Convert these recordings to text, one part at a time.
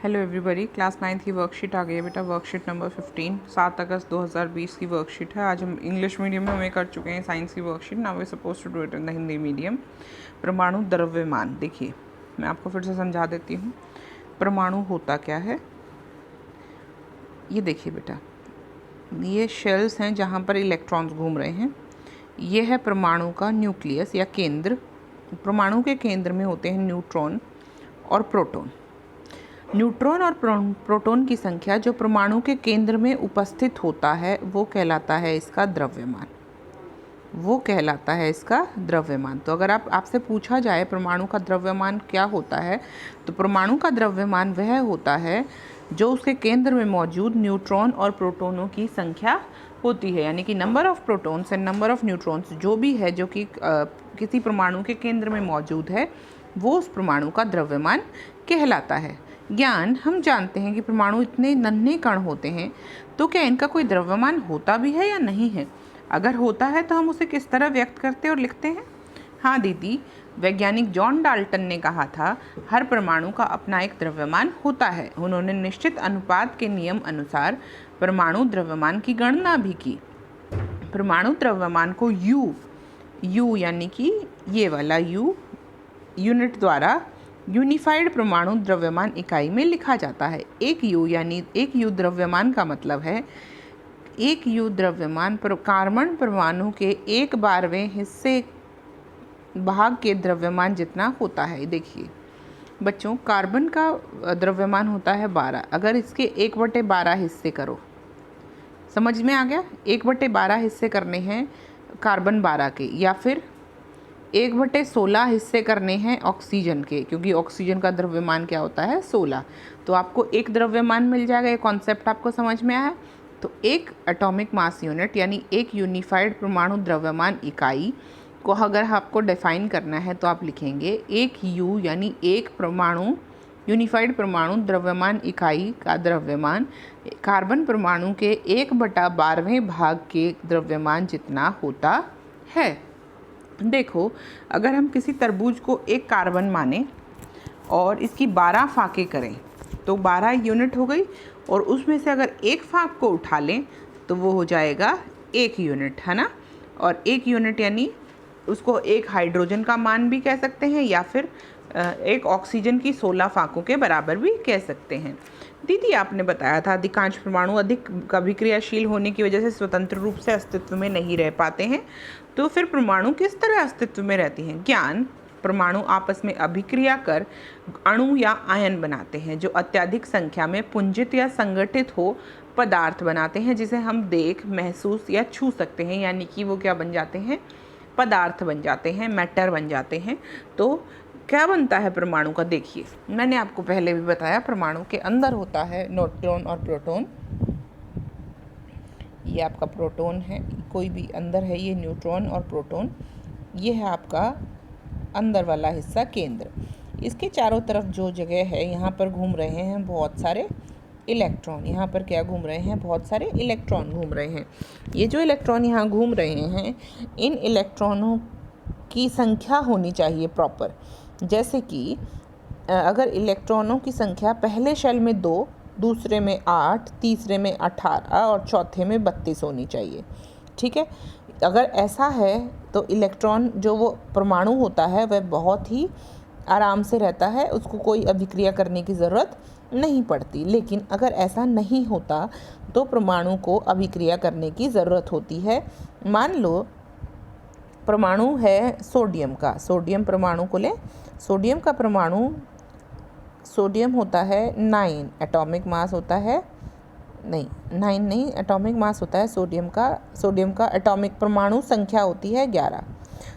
Hello everybody, class 9 की worksheet आ गई है बेटा। वर्कशीट नंबर 15 7 अगस्त 2020 की वर्कशीट है। आज हम इंग्लिश मीडियम में हमें कर चुके हैं साइंस की worksheet. Now we suppose to do it in the Hindi medium. परमाणु द्रव्यमान, देखिए मैं आपको फिर से समझा देती हूँ परमाणु होता क्या है। ये देखिए बेटा, ये शेल्स हैं जहाँ पर इलेक्ट्रॉन्स घूम रहे हैं। ये है परमाणु का न्यूक्लियस या केंद्र। परमाणु के केंद्र में होते हैं न्यूट्रॉन और प्रोटॉन। न्यूट्रॉन और प्रोटॉन की संख्या जो परमाणु के केंद्र में उपस्थित होता है वो कहलाता है इसका द्रव्यमान। वो कहलाता है इसका द्रव्यमान। तो अगर आपसे पूछा जाए परमाणु का द्रव्यमान क्या होता है, तो परमाणु का द्रव्यमान वह होता है जो उसके केंद्र में मौजूद न्यूट्रॉन और प्रोटॉनों की संख्या होती है, यानी कि number of protons and number of neutrons जो भी है जो कि किसी परमाणु के केंद्र में मौजूद है वो उस परमाणु का द्रव्यमान कहलाता है। ज्ञान, हम जानते हैं कि परमाणु इतने नन्हे कण होते हैं, तो क्या इनका कोई द्रव्यमान होता भी है या नहीं है? अगर होता है तो हम उसे किस तरह व्यक्त करते और लिखते हैं? हाँ दीदी, वैज्ञानिक जॉन डाल्टन ने कहा था हर परमाणु का अपना एक द्रव्यमान होता है। उन्होंने निश्चित अनुपात के नियम अनुसार परमाणु द्रव्यमान की गणना भी की। परमाणु द्रव्यमान को यू यानी कि ये वाला यूनिट द्वारा यूनिफाइड परमाणु द्रव्यमान इकाई में लिखा जाता है। एक यू द्रव्यमान का मतलब है एक यू द्रव्यमान पर कार्बन परमाणु के 1/12वें हिस्से भाग के द्रव्यमान जितना होता है। देखिए बच्चों, कार्बन का द्रव्यमान होता है 12। अगर इसके 1/12 हिस्से करो, समझ में आ गया? 1/12 हिस्से करने हैं कार्बन 12 के, या फिर 1/16 हिस्से करने हैं ऑक्सीजन के, क्योंकि ऑक्सीजन का द्रव्यमान क्या होता है 16। तो आपको एक द्रव्यमान मिल जाएगा। ये कॉन्सेप्ट आपको समझ में आया? तो एक एटॉमिक मास यूनिट यानी एक यूनिफाइड परमाणु द्रव्यमान इकाई को अगर आपको डिफाइन करना है तो आप लिखेंगे एक यू यानी एक परमाणु यूनिफाइड परमाणु द्रव्यमान इकाई का द्रव्यमान कार्बन परमाणु के 1/12वें भाग के द्रव्यमान जितना होता है। देखो, अगर हम किसी तरबूज को एक कार्बन माने और इसकी 12 फाके करें तो 12 यूनिट हो गई, और उसमें से अगर एक फाक को उठा लें तो वो हो जाएगा 1 यूनिट, है ना। और 1 यूनिट यानी उसको एक हाइड्रोजन का मान भी कह सकते हैं, या फिर एक ऑक्सीजन की 16 फाकों के बराबर भी कह सकते हैं। दीदी, आपने बताया था अधिकांश परमाणु अधिक अभिक्रियाशील होने की वजह से स्वतंत्र रूप से अस्तित्व में नहीं रह पाते हैं। तो फिर परमाणु किस तरह अस्तित्व में रहती हैं? ज्ञान, परमाणु आपस में अभिक्रिया कर अणु या आयन बनाते हैं जो अत्यधिक संख्या में पुंजित या संगठित हो पदार्थ बनाते हैं, जिसे हम देख, महसूस या छू सकते हैं। यानी कि वो क्या बन जाते हैं? पदार्थ बन जाते हैं, मैटर बन जाते हैं। तो क्या बनता है परमाणु का? देखिए, मैंने आपको पहले भी बताया परमाणु के अंदर होता है न्यूट्रॉन और प्रोटॉन। ये आपका प्रोटॉन है, कोई भी अंदर है, ये न्यूट्रॉन और प्रोटॉन। ये है आपका अंदर वाला हिस्सा केंद्र। इसके चारों तरफ जो जगह है यहाँ पर घूम रहे हैं बहुत सारे इलेक्ट्रॉन। यहाँ पर क्या घूम रहे हैं? बहुत सारे इलेक्ट्रॉन घूम रहे हैं। ये जो इलेक्ट्रॉन यहाँ घूम रहे हैं, इन इलेक्ट्रॉनों की संख्या होनी चाहिए प्रॉपर। जैसे कि अगर इलेक्ट्रॉनों की संख्या पहले शेल में 2, दूसरे में 8, तीसरे में 18 और चौथे में 32 होनी चाहिए। ठीक है, अगर ऐसा है तो इलेक्ट्रॉन जो वो परमाणु होता है वह बहुत ही आराम से रहता है, उसको कोई अभिक्रिया करने की ज़रूरत नहीं पड़ती। लेकिन अगर ऐसा नहीं होता तो परमाणु को अभिक्रिया करने की ज़रूरत होती है। मान लो परमाणु है सोडियम का, सोडियम परमाणु को लें। सोडियम का परमाणु, सोडियम होता है 9, एटॉमिक मास होता है 9 नहीं, एटॉमिक मास होता है सोडियम का एटॉमिक परमाणु संख्या होती है 11।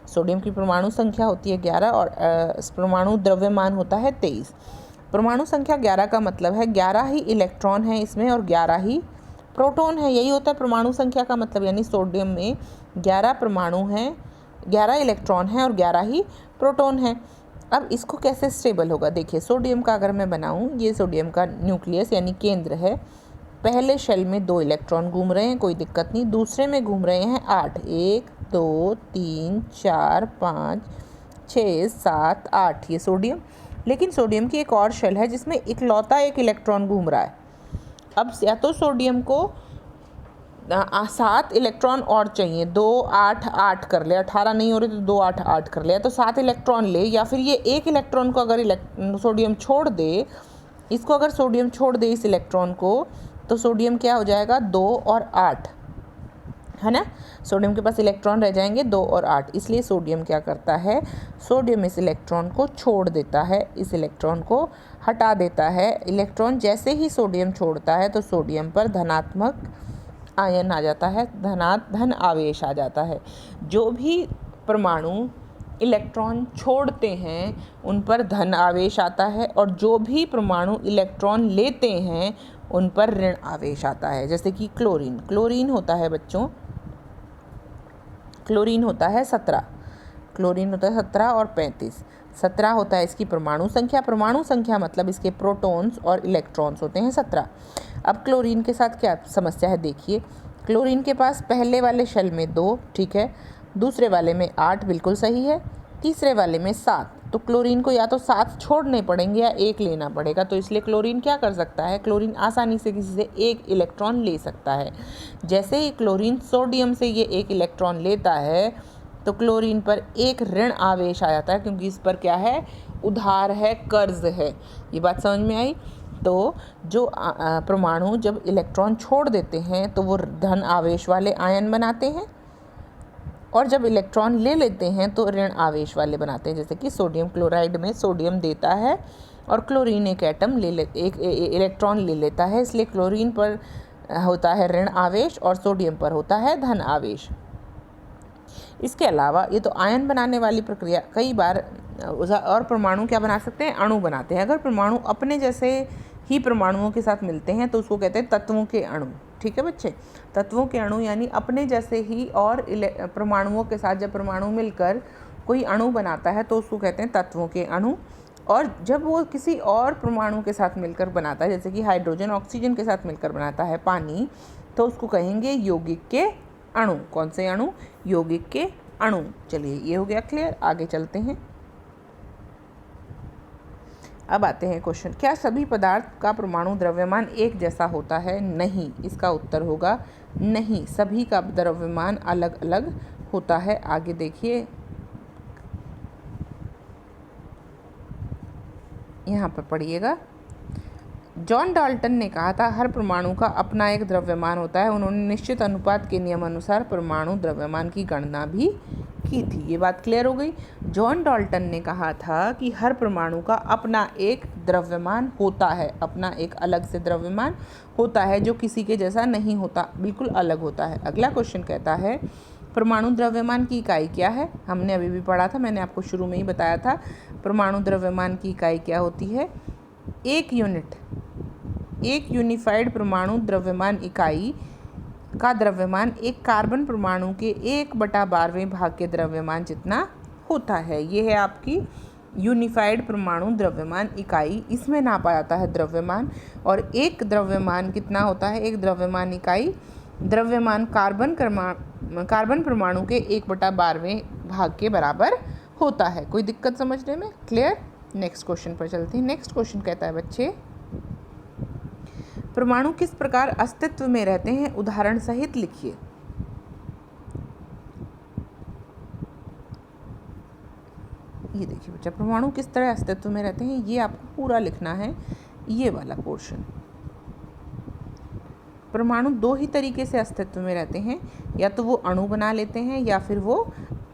सोडियम की परमाणु संख्या होती है 11 और परमाणु द्रव्यमान होता है 23। परमाणु संख्या 11 का मतलब है 11 ही इलेक्ट्रॉन है इसमें और 11 ही प्रोटॉन है। यही होता है परमाणु संख्या का मतलब, यानी सोडियम में 11 परमाणु हैं, 11 इलेक्ट्रॉन हैं और 11 ही प्रोटॉन हैं। अब इसको कैसे स्टेबल होगा? देखिए, सोडियम का अगर मैं बनाऊं, ये सोडियम का न्यूक्लियस यानी केंद्र है। पहले शेल में 2 इलेक्ट्रॉन घूम रहे हैं, कोई दिक्कत नहीं। दूसरे में घूम रहे हैं 8, 1 2 3 4 5 6 7 8, ये सोडियम। लेकिन सोडियम की एक और शेल है जिसमें इकलौता एक इलेक्ट्रॉन घूम रहा है। अब या तो सोडियम को 7 इलेक्ट्रॉन और चाहिए, 2 8 8 कर ले, 18 नहीं हो रहे तो 2 8 8 कर ले, तो 7 इलेक्ट्रॉन ले, या फिर ये एक इलेक्ट्रॉन को अगर सोडियम छोड़ दे, इसको अगर सोडियम छोड़ दे इस इलेक्ट्रॉन को, तो सोडियम क्या हो जाएगा 2 और 8, है ना। सोडियम के पास इलेक्ट्रॉन रह जाएंगे 2 और 8, इसलिए सोडियम क्या करता है, सोडियम इस इलेक्ट्रॉन को छोड़ देता है, इस इलेक्ट्रॉन को हटा देता है। इलेक्ट्रॉन जैसे ही सोडियम छोड़ता है तो सोडियम पर धनात्मक आयन आ जाता है, धन आवेश आ जाता है। जो भी परमाणु इलेक्ट्रॉन छोड़ते हैं उन पर धन आवेश आता है, और जो भी परमाणु इलेक्ट्रॉन लेते हैं उन पर ऋण आवेश आता है। जैसे कि क्लोरीन होता है बच्चों, क्लोरीन होता है 17, क्लोरीन होता है 17 और 35। 17 होता है इसकी परमाणु संख्या मतलब इसके प्रोटॉन्स और इलेक्ट्रॉन्स होते हैं 17। अब क्लोरीन के साथ क्या समस्या है देखिए, क्लोरीन के पास पहले वाले शेल में 2, ठीक है, दूसरे वाले में 8, बिल्कुल सही है, तीसरे वाले में 7। तो क्लोरीन को या तो 7 छोड़ने पड़ेंगे या 1 लेना पड़ेगा, तो इसलिए क्लोरीन क्या कर सकता है, क्लोरीन आसानी से किसी से 1 इलेक्ट्रॉन ले सकता है। जैसे ही क्लोरीन सोडियम से ये 1 इलेक्ट्रॉन लेता है तो क्लोरीन पर एक ऋण आवेश आ जाता है, क्योंकि इस पर क्या है, उधार है, कर्ज है। ये बात समझ में आई। तो जो परमाणु जब इलेक्ट्रॉन छोड़ देते हैं तो वो धन आवेश वाले आयन बनाते हैं, और जब इलेक्ट्रॉन ले लेते हैं तो ऋण आवेश वाले बनाते हैं। जैसे कि सोडियम क्लोराइड में सोडियम देता है और क्लोरीन एक इलेक्ट्रॉन ले लेता है, इसलिए क्लोरीन पर होता है ऋण आवेश और सोडियम पर होता है धन आवेश। इसके अलावा ये तो आयन बनाने वाली प्रक्रिया, कई बार और परमाणु क्या बना सकते हैं, अणु बनाते हैं। अगर परमाणु अपने जैसे ही परमाणुओं के साथ मिलते हैं तो उसको कहते हैं तत्वों के अणु। ठीक है बच्चे, तत्वों के अणु यानी अपने जैसे ही और परमाणुओं के साथ जब परमाणु मिलकर कोई अणु बनाता है तो उसको कहते हैं तत्वों के अणु। और जब वो किसी और परमाणु के साथ मिलकर बनाता है, जैसे कि हाइड्रोजन ऑक्सीजन के साथ मिलकर बनाता है पानी, तो उसको कहेंगे यौगिक के अणु। कौन से अणु, यौगिक के अणु। चलिए ये हो गया क्लियर, आगे चलते हैं। अब आते हैं क्वेश्चन, क्या सभी पदार्थ का परमाणु द्रव्यमान एक जैसा होता है? नहीं, इसका उत्तर होगा नहीं, सभी का द्रव्यमान अलग अलग होता है। आगे देखिए, यहाँ पर पढ़िएगा। जॉन डाल्टन ने कहा था हर परमाणु का अपना एक द्रव्यमान होता है। उन्होंने निश्चित अनुपात के नियम अनुसार परमाणु द्रव्यमान की गणना भी की थी। ये बात क्लियर हो गई। जॉन डाल्टन ने कहा था कि हर परमाणु का अपना एक द्रव्यमान होता है, अपना एक अलग से द्रव्यमान होता है जो किसी के जैसा नहीं होता, बिल्कुल अलग होता है। अगला क्वेश्चन कहता है परमाणु द्रव्यमान की इकाई क्या है? हमने अभी भी पढ़ा था, मैंने आपको शुरू में ही बताया था। परमाणु द्रव्यमान की इकाई क्या होती है? एक यूनिट, एक यूनिफाइड परमाणु द्रव्यमान इकाई का द्रव्यमान एक कार्बन परमाणु के 1/12वें भाग के द्रव्यमान जितना होता है। ये है आपकी यूनिफाइड परमाणु द्रव्यमान इकाई। इसमें नापा जाता है द्रव्यमान, और एक द्रव्यमान कितना होता है? एक द्रव्यमान इकाई द्रव्यमान कार्बन परमाणु के 1/12वें भाग के बराबर होता है। कोई दिक्कत समझने में? क्लियर। नेक्स्ट क्वेश्चन पर चलते हैं। नेक्स्ट क्वेश्चन कहता है बच्चे, परमाणु किस प्रकार अस्तित्व में रहते हैं? उदाहरण सहित लिखिए। ये देखिए बच्चा, परमाणु किस तरह अस्तित्व में रहते हैं, ये आपको पूरा लिखना है, ये वाला पोर्शन। परमाणु दो ही तरीके से अस्तित्व में रहते हैं, या तो वो अणु बना लेते हैं या फिर वो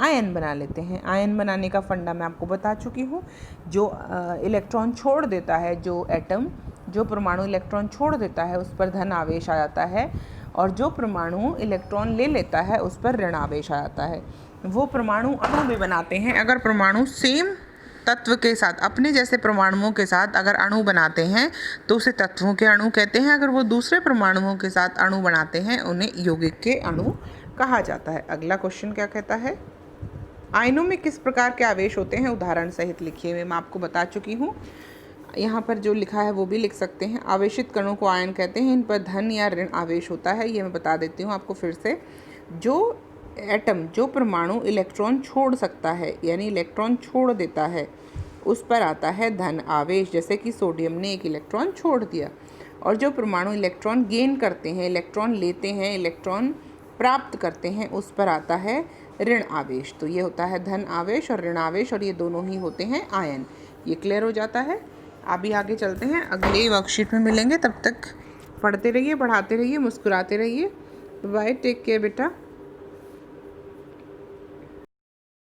आयन बना लेते हैं। आयन बनाने का फंडा मैं आपको बता चुकी हूँ। जो इलेक्ट्रॉन छोड़ देता है, जो एटम, जो परमाणु इलेक्ट्रॉन छोड़ देता है उस पर धन आवेश आ जाता है, और जो परमाणु इलेक्ट्रॉन ले लेता है उस पर ऋण आवेश आ जाता है। वो परमाणु अणु भी बनाते हैं। अगर परमाणु सेम तत्व के साथ, अपने जैसे परमाणुओं के साथ अगर अणु बनाते हैं तो उसे तत्वों के अणु कहते हैं। अगर वो दूसरे परमाणुओं के साथ अणु बनाते हैं उन्हें यौगिक के अणु कहा जाता है। अगला क्वेश्चन क्या कहता है, आयनों में किस प्रकार के आवेश होते हैं? उदाहरण सहित लिखिए। मैं आपको बता चुकी हूँ, यहाँ पर जो लिखा है वो भी लिख सकते हैं। आवेशित कणों को आयन कहते हैं। इन पर धन या ऋण आवेश होता है। ये मैं बता देती हूँ आपको फिर से। जो एटम, जो परमाणु इलेक्ट्रॉन छोड़ सकता है, यानी इलेक्ट्रॉन छोड़ देता है, उस पर आता है धन आवेश, जैसे कि सोडियम ने एक इलेक्ट्रॉन छोड़ दिया। और जो परमाणु इलेक्ट्रॉन गेन करते हैं, इलेक्ट्रॉन लेते हैं, इलेक्ट्रॉन प्राप्त करते हैं, उस पर आता है ऋण आवेश। तो ये होता है धन आवेश और ऋण आवेश, और ये दोनों ही होते हैं आयन। ये क्लियर हो जाता है। अभी आगे चलते हैं, अगले वर्कशीट में मिलेंगे। तब तक पढ़ते रहिए, पढ़ाते रहिए, मुस्कुराते रहिए। बाय, टेक केयर बेटा।